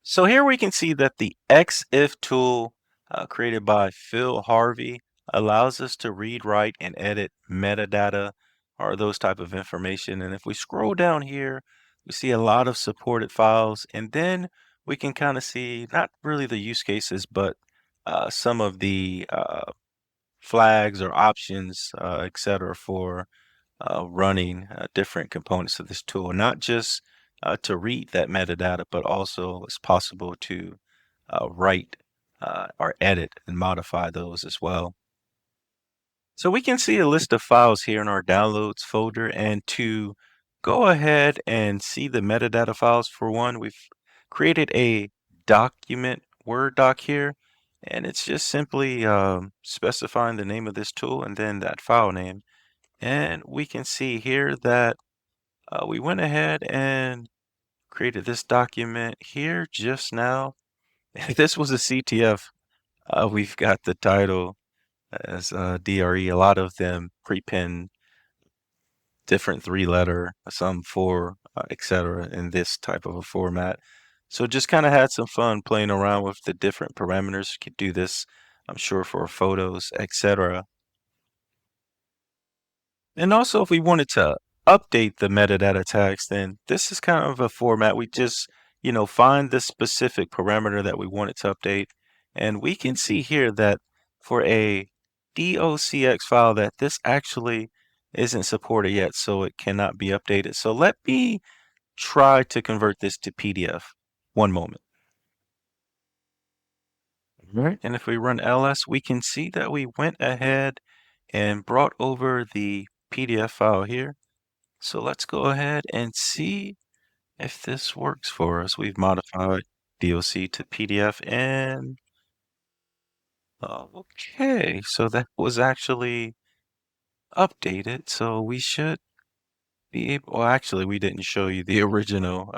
So here we can see that the Exiftool created by Phil Harvey allows us to read, write, and edit metadata or those type of information. And if we scroll down here, we see a lot of supported files, and then we can kind of see not really the use cases, but some of the flags or options, etc., for running different components of this tool, not just to read that metadata, but also it's possible to write or edit and modify those as well. So we can see a list of files here in our downloads folder, and to go ahead and see the metadata files, for one, we've created a document Word doc here, and it's just simply specifying the name of this tool and then that file name. And we can see here that we went ahead and created this document here just now. If this was a CTF, we've got the title as DRE. A lot of them prepend different three-letter, some four, etc. in this type of a format. So just kind of had some fun playing around with the different parameters. You could do this, I'm sure, for photos, etc. And also, if we wanted to update the metadata tags, then this is kind of a format. We just, find the specific parameter that we wanted to update. And we can see here that for a docx file that this actually isn't supported yet, so it cannot be updated. So let me try to convert this to PDF. One moment. Right. And if we run ls, we can see that we went ahead and brought over the PDF file here. So let's go ahead and see if this works for us. We've modified DOC to PDF, and okay, so that was actually updated. So we should be able, well, actually, we didn't show you the original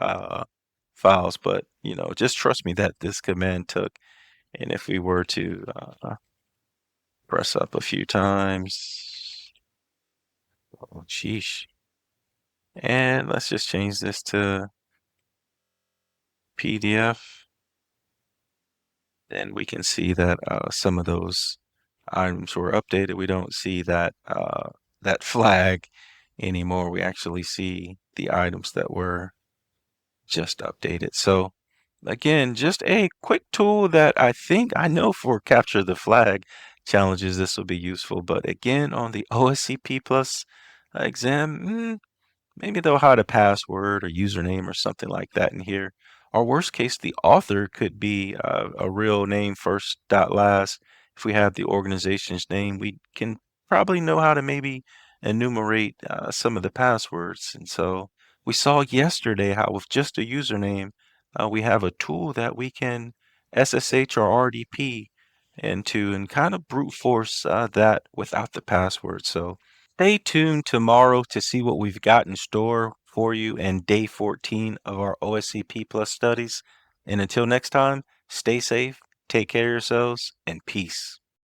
files, but just trust me that this command took. And if we were to press up a few times, oh, sheesh. And let's just change this to PDF. Then we can see that some of those items were updated. We don't see that that flag anymore. We actually see the items that were just updated. So again, just a quick tool that I know for capture the flag challenges this will be useful. But again, on the OSCP plus exam, maybe they'll hide a password or username or something like that in here. Or worst case, the author could be a real name first dot last. If we have the organization's name, we can probably know how to maybe enumerate some of the passwords. And so we saw yesterday how with just a username, we have a tool that we can SSH or RDP into and kind of brute force that without the password. So stay tuned tomorrow to see what we've got in store for you in day 14 of our OSCP Plus studies. And until next time, stay safe, take care of yourselves, and peace.